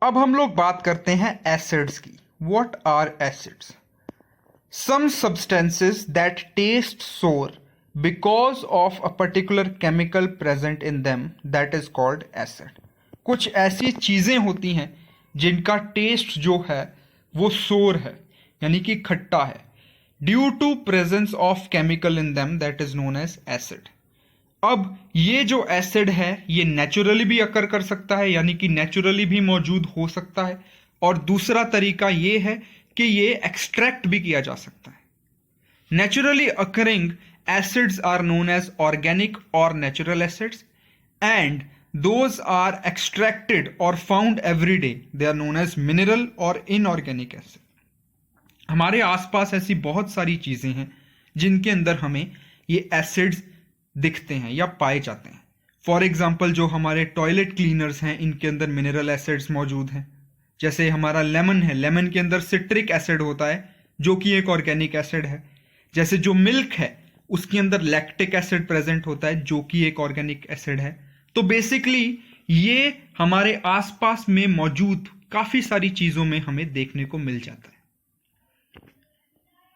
अब हम लोग बात करते हैं एसिड्स की। What are acids? Some substances that taste sour because of a particular chemical present in them that is called acid. कुछ ऐसी चीजें होती हैं जिनका टेस्ट जो है वो सोर है, यानी कि खट्टा है, due to presence of chemical in them that is known as acid. अब ये जो एसिड है ये नेचुरली भी अकर कर सकता है, यानी कि नेचुरली भी मौजूद हो सकता है, और दूसरा तरीका ये है कि ये एक्सट्रैक्ट भी किया जा सकता है। Naturally occurring acids are known as organic or natural acids, and those are extracted or found every day, they are known as mineral or inorganic acid. हमारे आसपास ऐसी बहुत सारी चीजें हैं जिनके अंदर हमें ये एसिड्स दिखते हैं या पाए जाते हैं। फॉर एग्जाम्पल जो हमारे टॉयलेट क्लीनर्स हैं इनके अंदर मिनरल एसिड्स मौजूद हैं। जैसे हमारा लेमन है, लेमन के अंदर सिट्रिक एसिड होता है जो कि एक ऑर्गेनिक एसिड है। जैसे जो मिल्क है उसके अंदर लैक्टिक एसिड प्रेजेंट होता है जो कि एक ऑर्गेनिक एसिड है। तो बेसिकली ये हमारे आसपास में मौजूद काफी सारी चीजों में हमें देखने को मिल जाता है।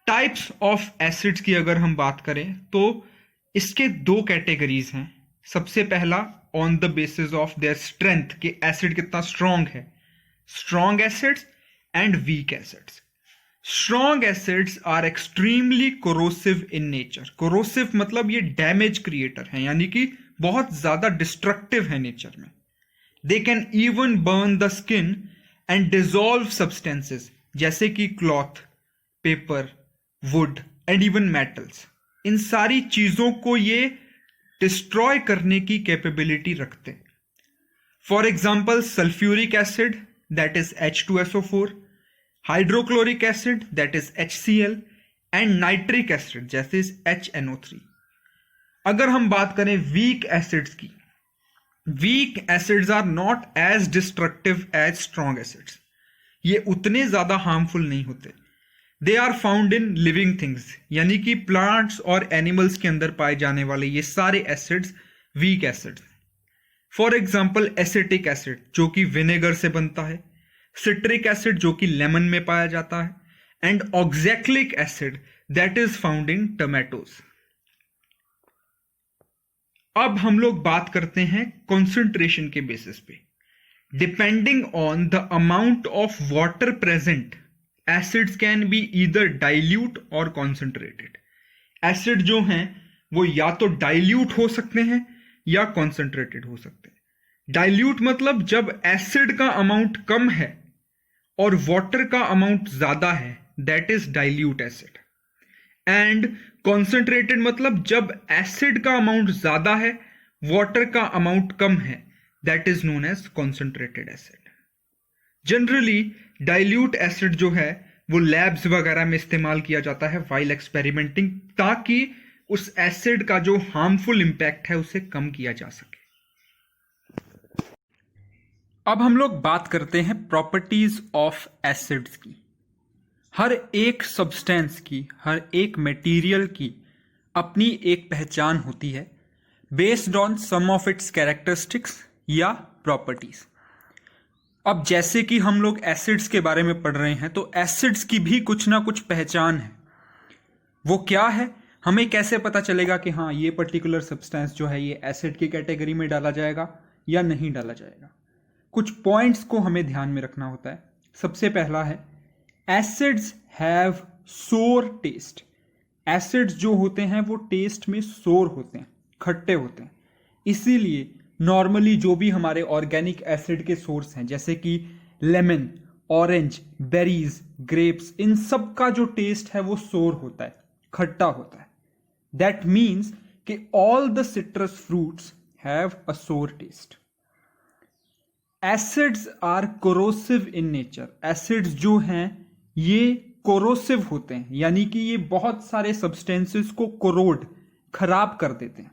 टाइप्स ऑफ एसिड्स की अगर हम बात करें तो इसके दो कैटेगरीज हैं। सबसे पहला on the basis of their strength कि एसिड कितना स्ट्रॉन्ग है, strong acids and weak acids. Strong acids are extremely corrosive in nature. Corrosive मतलब ये डैमेज क्रिएटर है, यानी कि बहुत ज्यादा डिस्ट्रक्टिव है नेचर में। They can even burn the skin and dissolve substances जैसे कि cloth, paper, wood and even metals. इन सारी चीजों को ये डिस्ट्रॉय करने की कैपेबिलिटी रखते हैं। For example sulphuric acid that is H2SO4, hydrochloric acid that is HCl and nitric acid जैसे HNO3। अगर हम बात करें वीक एसिड्स की, weak acids are not as destructive as strong acids. ये उतने ज्यादा हार्मफुल नहीं होते। They are found in living things, यानी कि प्लांट्स और एनिमल्स के अंदर पाए जाने वाले ये सारे acids weak acids. For example acetic acid जो कि विनेगर से बनता है, सिट्रिक एसिड जो कि लेमन में पाया जाता है, and oxalic acid that is found in tomatoes. अब हम लोग बात करते हैं कॉन्सेंट्रेशन के बेसिस पे। Depending on the amount of water present, acids can be either dilute और कॉन्सेंट्रेटेड। एसिड जो हैं वो या तो डाइल्यूट हो सकते हैं या कॉन्सेंट्रेटेड हो सकते हैं। डाइल्यूट मतलब जब एसिड का अमाउंट कम है और वाटर का अमाउंट ज्यादा है, that is dilute acid. And concentrated मतलब जब एसिड का अमाउंट ज्यादा है, वाटर का अमाउंट कम है, that is known as concentrated acid. Generally dilute acid जो है वो लैब्स वगैरह में इस्तेमाल किया जाता है वाइल एक्सपेरिमेंटिंग, ताकि उस एसिड का जो हार्मफुल इंपैक्ट है उसे कम किया जा सके। अब हम लोग बात करते हैं प्रॉपर्टीज ऑफ एसिड्स की। हर एक सब्सटेंस की, हर एक मटेरियल की अपनी एक पहचान होती है based on some of its characteristics या प्रॉपर्टीज। अब जैसे कि हम लोग एसिड्स के बारे में पढ़ रहे हैं तो एसिड्स की भी कुछ ना कुछ पहचान है। वो क्या है, हमें कैसे पता चलेगा कि हाँ ये पर्टिकुलर सब्सटेंस जो है ये एसिड की कैटेगरी में डाला जाएगा या नहीं डाला जाएगा? कुछ पॉइंट्स को हमें ध्यान में रखना होता है। सबसे पहला है एसिड्स हैव सोर टेस्ट। एसिड्स जो होते हैं वो टेस्ट में सोर होते हैं, खट्टे होते हैं। इसीलिए नॉर्मली जो भी हमारे ऑर्गेनिक एसिड के सोर्स हैं जैसे कि लेमन, ऑरेंज, बेरीज, ग्रेप्स, इन सब का जो टेस्ट है वो सोर होता है, खट्टा होता है। दैट मीन्स कि all the citrus fruits have a sour taste. Acids are corrosive in nature. Acids जो हैं ये कोरोसिव होते हैं, यानी कि ये बहुत सारे सब्सटेंसेस को कोरोड, खराब कर देते हैं,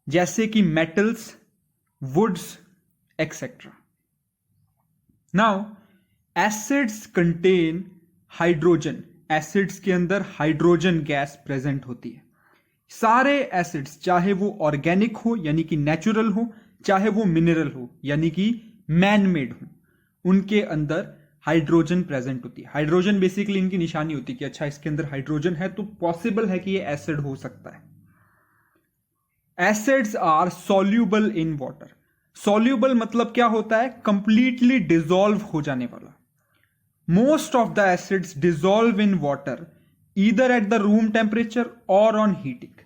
जैसे कि metals, woods etcetera. Now acids contain hydrogen. Acids के अंदर हाइड्रोजन गैस प्रेजेंट होती है। सारे एसिड्स चाहे वो ऑर्गेनिक हो यानी कि नेचुरल हो, चाहे वो मिनरल हो यानी कि मैन मेड हो, उनके अंदर हाइड्रोजन प्रेजेंट होती है। हाइड्रोजन बेसिकली इनकी निशानी होती है कि अच्छा इसके अंदर हाइड्रोजन है तो पॉसिबल है कि ये एसिड हो सकता है। Acids are soluble in water. Soluble मतलब क्या होता है? कंप्लीटली डिसॉल्व हो जाने वाला। Most of the acids dissolve in water either at the room temperature और ऑन हीटिंग।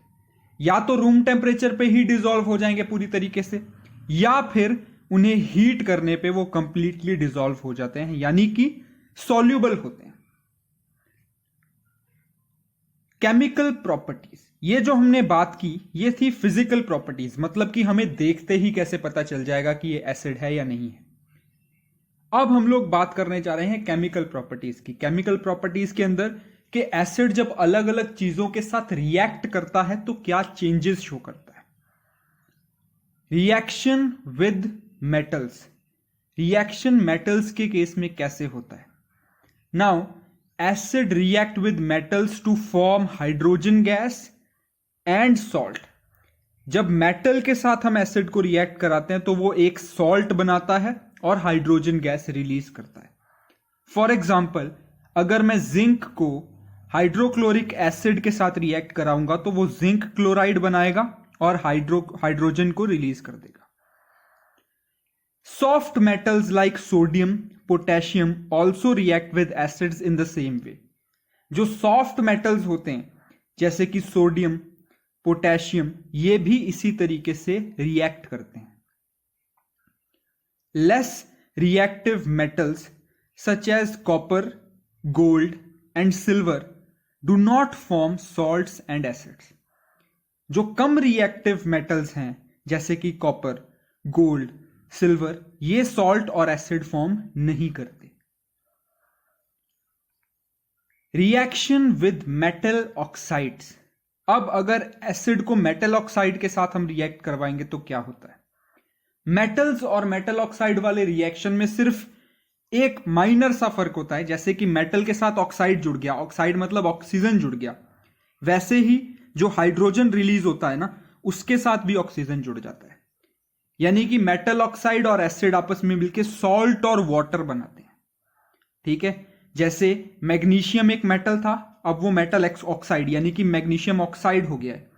या तो रूम टेम्परेचर पे ही डिसॉल्व हो जाएंगे पूरी तरीके से, या फिर उन्हें हीट करने पे वो कंप्लीटली डिसॉल्व हो जाते हैं, यानी कि सॉल्यूबल होते हैं। केमिकल प्रॉपर्टीज, ये जो हमने बात की ये थी फिजिकल प्रॉपर्टीज, मतलब कि हमें देखते ही कैसे पता चल जाएगा कि ये एसिड है या नहीं है। अब हम लोग बात करने जा रहे हैं केमिकल प्रॉपर्टीज की। केमिकल प्रॉपर्टीज के अंदर कि एसिड जब अलग अलग चीजों के साथ रिएक्ट करता है तो क्या चेंजेस शो करता है। Reaction with metals, reaction metals के केस में कैसे होता है? Now acid react with metals to form hydrogen gas and salt. जब मेटल के साथ हम एसिड को रिएक्ट कराते हैं तो वो एक सॉल्ट बनाता है और हाइड्रोजन गैस रिलीज करता है। फॉर एग्जाम्पल, अगर मैं जिंक को हाइड्रोक्लोरिक एसिड के साथ रिएक्ट कराऊंगा तो वो जिंक क्लोराइड बनाएगा और हाइड्रोजन को रिलीज कर देगा। Soft metals like sodium, potassium also react with acids in the same way. जो सॉफ्ट मेटल्स होते हैं जैसे कि सोडियम, पोटेशियम, ये भी इसी तरीके से रिएक्ट करते हैं। Less reactive metals such as copper, gold and silver do not form salts and acids. जो कम रिएक्टिव मेटल्स हैं जैसे कि कॉपर, गोल्ड, सिल्वर, ये सॉल्ट और एसिड फॉर्म नहीं करते। Reaction with metal oxides. अब अगर एसिड को मेटल ऑक्साइड के साथ हम रिएक्ट करवाएंगे तो क्या होता है? मेटल्स और मेटल ऑक्साइड वाले रिएक्शन में सिर्फ एक माइनर सा फर्क होता है। जैसे कि मेटल के साथ ऑक्साइड जुड़ गया, ऑक्साइड मतलब ऑक्सीजन जुड़ गया, वैसे ही जो हाइड्रोजन रिलीज होता है ना, उसके साथ भी ऑक्सीजन जुड़ जाता है। यानी कि मेटल ऑक्साइड और एसिड आपस में मिलकर सॉल्ट और वाटर बनाते हैं। ठीक है, जैसे मैग्नीशियम एक मेटल था, अब वो मेटल ऑक्साइड यानी कि मैग्नीशियम ऑक्साइड हो गया है।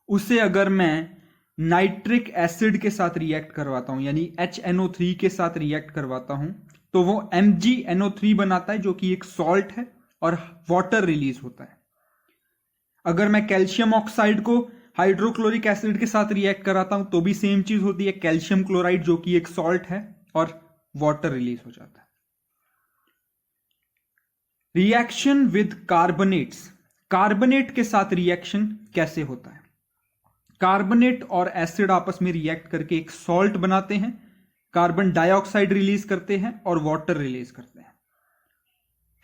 उसे अगर मैं नाइट्रिक एसिड के साथ रिएक्ट करवाता हूं यानी HNO3 के साथ रिएक्ट करवाता हूं तो वो MgNO3 बनाता है जो कि एक सॉल्ट है और वाटर रिलीज होता है। अगर मैं कैल्शियम ऑक्साइड को हाइड्रोक्लोरिक एसिड के साथ रिएक्ट कराता हूं तो भी सेम चीज होती है, कैल्शियम क्लोराइड जो कि एक सॉल्ट है और वाटर रिलीज हो जाता है। रिएक्शन विद कार्बोनेट्स, कार्बोनेट के साथ रिएक्शन कैसे होता है? कार्बोनेट और एसिड आपस में रिएक्ट करके एक सॉल्ट बनाते हैं, कार्बन डाइऑक्साइड रिलीज करते हैं और वाटर रिलीज करते हैं।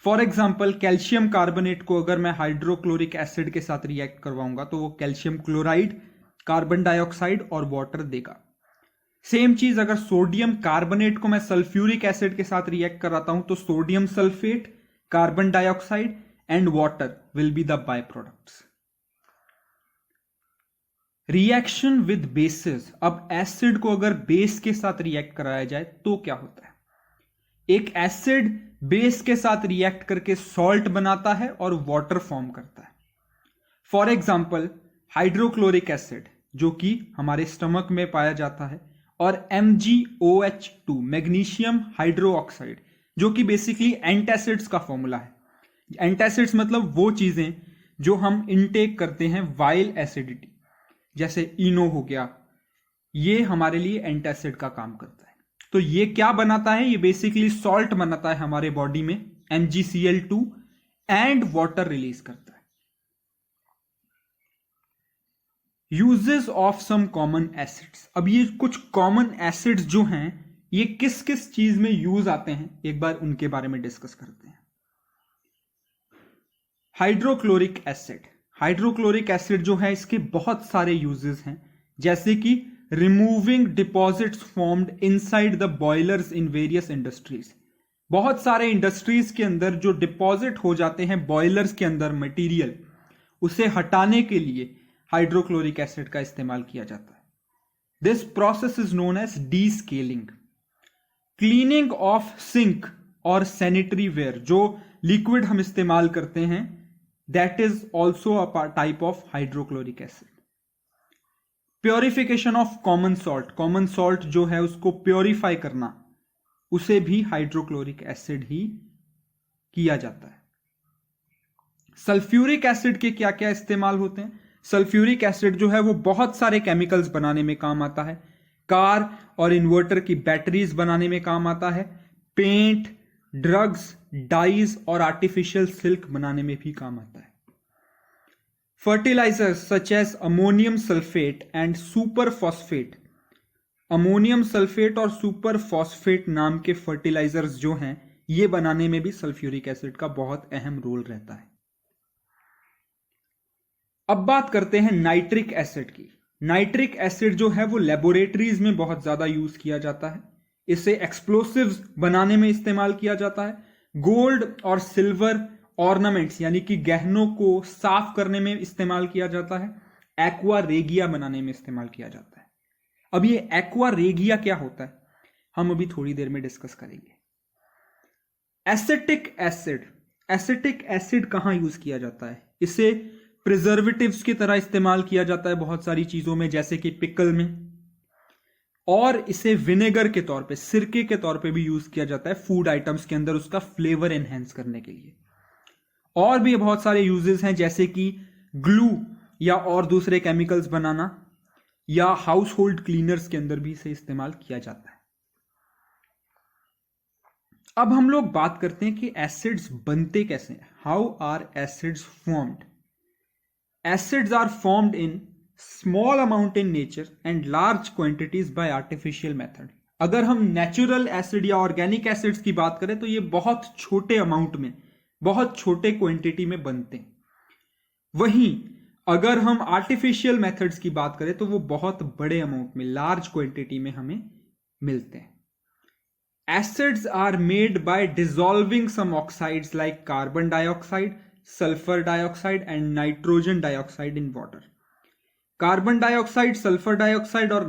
फॉर एग्जाम्पल, कैल्शियम कार्बोनेट को अगर मैं हाइड्रोक्लोरिक एसिड के साथ रिएक्ट करवाऊंगा तो वो कैल्शियम क्लोराइड, कार्बन डाइऑक्साइड और वाटर देगा। सेम चीज अगर सोडियम कार्बोनेट को मैं सल्फ्यूरिक एसिड के साथ रिएक्ट कराता हूं तो sodium sulphate, carbon dioxide and water will be the by products. Reaction with bases. अब एसिड को अगर बेस के साथ रिएक्ट कराया जाए तो क्या होता है? एक एसिड बेस के साथ रिएक्ट करके सॉल्ट बनाता है और वाटर फॉर्म करता है। फॉर एग्जाम्पल, हाइड्रोक्लोरिक एसिड जो कि हमारे स्टमक में पाया जाता है और MgOH2 मैग्नीशियम हाइड्रोक्साइड जो कि बेसिकली एंटासिड्स का फॉर्मूला है। एंटासिड्स मतलब वो चीजें जो हम इनटेक करते हैं वाइल एसिडिटी, जैसे इनो हो गया, ये हमारे लिए एंटासिड का काम करता है। तो ये क्या बनाता है? ये बेसिकली सॉल्ट बनाता है हमारे बॉडी में, MgCl2 एंड वाटर रिलीज करता है। Uses of some common acids. अब ये कुछ कॉमन एसिड्स जो हैं ये किस किस चीज में यूज आते हैं एक बार उनके बारे में डिस्कस करते हैं। Hydrochloric acid. हाइड्रोक्लोरिक एसिड जो है इसके बहुत सारे यूजेस हैं, जैसे कि removing deposits formed inside the boilers in various industries. बहुत सारे इंडस्ट्रीज के अंदर जो डिपॉजिट हो जाते हैं बॉयलर्स के अंदर मटेरियल, उसे हटाने के लिए हाइड्रोक्लोरिक एसिड का इस्तेमाल किया जाता है। This process is known as descaling. Cleaning of sink और सैनिटरी वेयर, जो लिक्विड हम इस्तेमाल करते हैं, that is also a type of hydrochloric acid. Purification of common salt, common salt जो है उसको प्योरीफाई करना, उसे भी हाइड्रोक्लोरिक एसिड ही किया जाता है। सल्फ्यूरिक एसिड के क्या क्या इस्तेमाल होते हैं? सल्फ्यूरिक एसिड जो है वो बहुत सारे केमिकल्स बनाने में काम आता है। कार और इन्वर्टर की बैटरीज बनाने में काम आता है, पेंट, ड्रग्स, डाइज और आर्टिफिशियल सिल्क बनाने में भी काम आता है। Fertilisers such as ammonium sulphate and super phosphate, ammonium sulphate और सुपर फॉस्फेट नाम के फर्टिलाइजर्स जो हैं, ये बनाने में भी सल्फ्यूरिक एसिड का बहुत अहम रोल रहता है। अब बात करते हैं नाइट्रिक एसिड की। नाइट्रिक एसिड जो है वो लेबोरेटरीज में बहुत ज्यादा यूज किया जाता है। इसे एक्सप्लोसिव्स बनाने में इस्तेमाल किया जाता है। गोल्ड और सिल्वर ऑर्नामेंट्स यानी कि गहनों को साफ करने में इस्तेमाल किया जाता है। एक्वा रेगिया बनाने में इस्तेमाल किया जाता है। अब ये एक्वा रेगिया क्या होता है, हम अभी थोड़ी देर में डिस्कस करेंगे। एसिटिक एसिड, एसिटिक एसिड कहां यूज किया जाता है? इसे प्रिजर्वेटिव्स की तरह इस्तेमाल किया जाता है बहुत सारी चीजों में, जैसे कि पिकल में, और इसे विनेगर के तौर पे, सिरके के तौर पे भी यूज किया जाता है फूड आइटम्स के अंदर उसका फ्लेवर एनहेंस करने के लिए। और भी बहुत सारे यूजेस हैं, जैसे कि ग्लू या और दूसरे केमिकल्स बनाना, या हाउस होल्ड क्लीनर्स के अंदर भी इसे इस्तेमाल किया जाता है। अब हम लोग बात करते हैं कि एसिड्स बनते कैसे हैं। How are acids formed? Acids are formed in small amount in nature and large quantities by artificial method. अगर हम नेचुरल एसिड या ऑर्गेनिक एसिड्स की बात करें तो ये बहुत छोटे अमाउंट में, बहुत छोटे क्वांटिटी में बनते हैं। वहीं अगर हम आर्टिफिशियल मेथड्स की बात करें तो वो बहुत बड़े अमाउंट में, लार्ज क्वांटिटी में हमें मिलते हैं। Acids are made by dissolving some oxides like carbon dioxide, sulphur dioxide and nitrogen dioxide in water. Carbon dioxide, sulphur dioxide और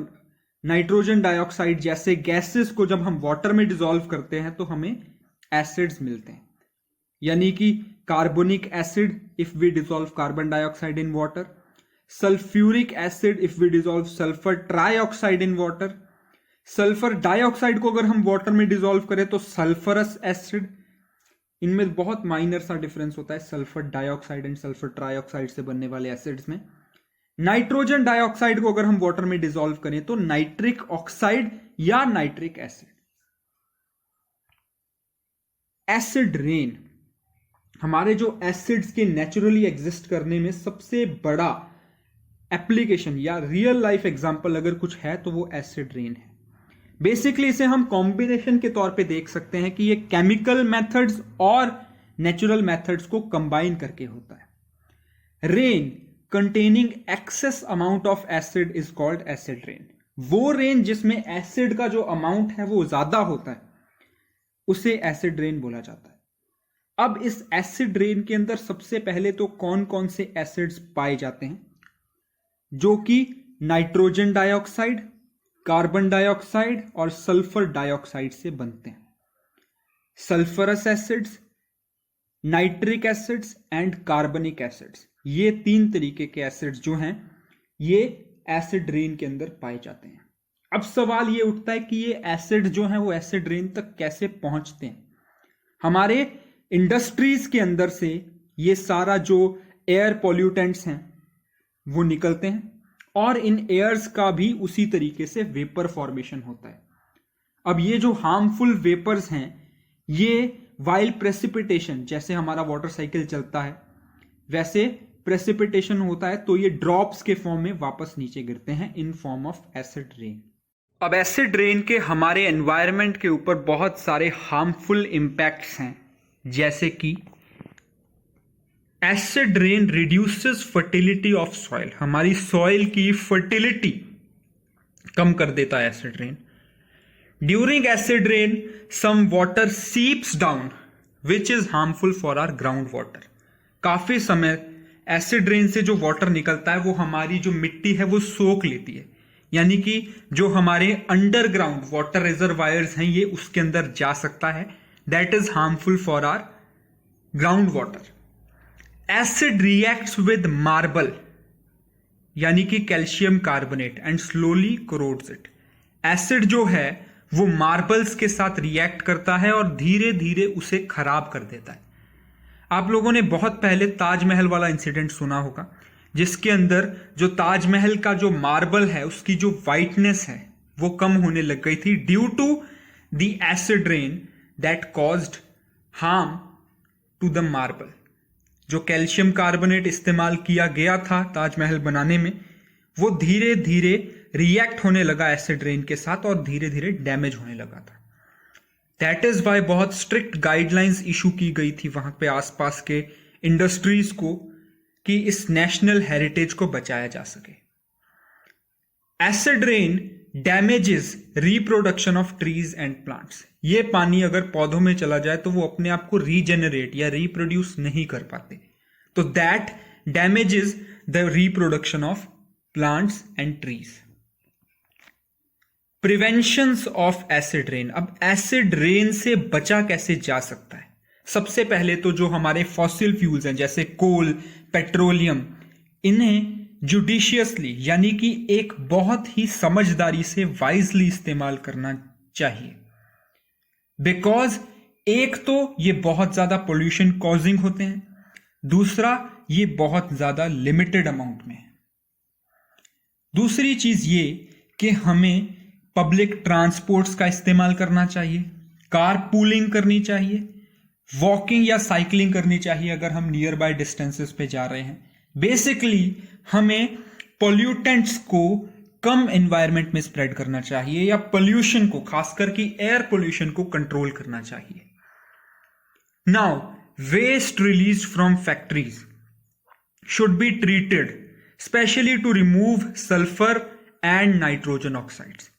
नाइट्रोजन डाइऑक्साइड जैसे गैसेस को जब हम वाटर में डिसॉल्व करते हैं तो हमें एसिड्स मिलते हैं। यानी कि carbonic acid if we dissolve carbon dioxide in water, sulphuric acid if we dissolve sulphur trioxide in water, sulphur dioxide को अगर हम वाटर में डिसॉल्व करें तो सल्फरस एसिड। इनमें बहुत माइनर सा डिफरेंस होता है sulphur dioxide and sulphur trioxide से बनने वाले एसिड्स में। नाइट्रोजन डाइऑक्साइड को अगर हम वाटर में डिसॉल्व करें तो नाइट्रिक ऑक्साइड या नाइट्रिक एसिड। एसिड रेन, हमारे जो एसिड्स के नेचुरली एग्जिस्ट करने में सबसे बड़ा एप्लीकेशन या रियल लाइफ एग्जांपल अगर कुछ है तो वो एसिड रेन है। बेसिकली इसे हम कॉम्बिनेशन के तौर पे देख सकते हैं कि ये केमिकल मेथड्स और नेचुरल मेथड्स को कंबाइन करके होता है। Rain containing excess amount of acid is called acid rain. वो रेन जिसमें एसिड का जो अमाउंट है वो ज्यादा होता है उसे एसिड रेन बोला जाता है। अब इस एसिड रेन के अंदर सबसे पहले तो कौन कौन से एसिड्स पाए जाते हैं, जो कि नाइट्रोजन डाइऑक्साइड, कार्बन डाइऑक्साइड और सल्फर डाइऑक्साइड से बनते हैं। Sulphurous acids, nitric acids and कार्बनिक एसिड्स, ये तीन तरीके के एसिड्स जो हैं ये एसिड रेन के अंदर पाए जाते हैं। अब सवाल ये उठता है कि ये एसिड जो हैं वो एसिड रेन तक कैसे पहुंचते हैं। हमारे इंडस्ट्रीज के अंदर से ये सारा जो एयर पॉल्यूटेंट्स हैं वो निकलते हैं और इन एयर्स का भी उसी तरीके से वेपर फॉर्मेशन होता है। अब ये जो हार्मफुल वेपर्स हैं ये वाइल प्रेसिपिटेशन, जैसे हमारा वाटर साइकिल चलता है वैसे प्रेसिपिटेशन होता है तो ये ड्रॉप्स के फॉर्म में वापस नीचे गिरते हैं in form of acid rain. अब एसिड रेन के हमारे एनवायरनमेंट के ऊपर बहुत सारे हार्मफुल इंपैक्ट्स हैं, जैसे कि acid rain reduces fertility of soil, हमारी सॉइल की फर्टिलिटी कम कर देता है acid rain. During acid rain some water seeps down which is harmful for our ground water. काफी समय एसिड रेन से जो वाटर निकलता है वो हमारी जो मिट्टी है वो सोख लेती है, यानी कि जो हमारे अंडरग्राउंड वाटर रिजर्वायर्स हैं ये उसके अंदर जा सकता है, that is harmful for our ground water. Acid reacts with marble यानी कि calcium carbonate and slowly corrodes it. Acid जो है वो मार्बल्स के साथ रिएक्ट करता है और धीरे धीरे उसे खराब कर देता है। आप लोगों ने बहुत पहले ताजमहल वाला इंसिडेंट सुना होगा, जिसके अंदर जो ताजमहल का जो मार्बल है उसकी जो वाइटनेस है वो कम होने लग गई थी due to the acid rain that caused harm to the marble. जो कैल्शियम कार्बोनेट इस्तेमाल किया गया था ताजमहल बनाने में वो धीरे धीरे रिएक्ट होने लगा एसिड रेन के साथ और धीरे धीरे डैमेज होने लगा था। दैट इज वाई बहुत स्ट्रिक्ट गाइडलाइंस इशू की गई थी वहां पे आसपास के इंडस्ट्रीज को कि इस नेशनल हेरिटेज को बचाया जा सके। Acid rain damages reproduction of trees and plants. ये पानी अगर पौधों में चला जाए तो वो अपने आप को रीजेनरेट या रिप्रोड्यूस नहीं कर पाते, तो that damages the reproduction of plants and trees. Preventions of acid rain. अब एसिड रेन से बचा कैसे जा सकता है? सबसे पहले तो जो हमारे फॉसिल फ्यूल्स हैं जैसे कोल, पेट्रोलियम, इन्हें जुडिशियसली यानी कि एक बहुत ही समझदारी से वाइजली इस्तेमाल करना चाहिए। बिकॉज एक तो ये बहुत ज्यादा पोल्यूशन कॉजिंग होते हैं, दूसरा ये बहुत ज्यादा लिमिटेड अमाउंट में है। दूसरी चीज ये कि हमें पब्लिक ट्रांसपोर्ट्स का इस्तेमाल करना चाहिए, कार पूलिंग करनी चाहिए, वॉकिंग या साइकिलिंग करनी चाहिए अगर हम नियर बाय डिस्टेंसेस पे जा रहे हैं। बेसिकली हमें पोल्यूटेंट्स को कम एनवायरनमेंट में स्प्रेड करना चाहिए या पोल्यूशन को, खासकर कि एयर पोल्यूशन को कंट्रोल करना चाहिए। Now waste release from factories should be treated specially to remove sulphur and nitrogen oxides.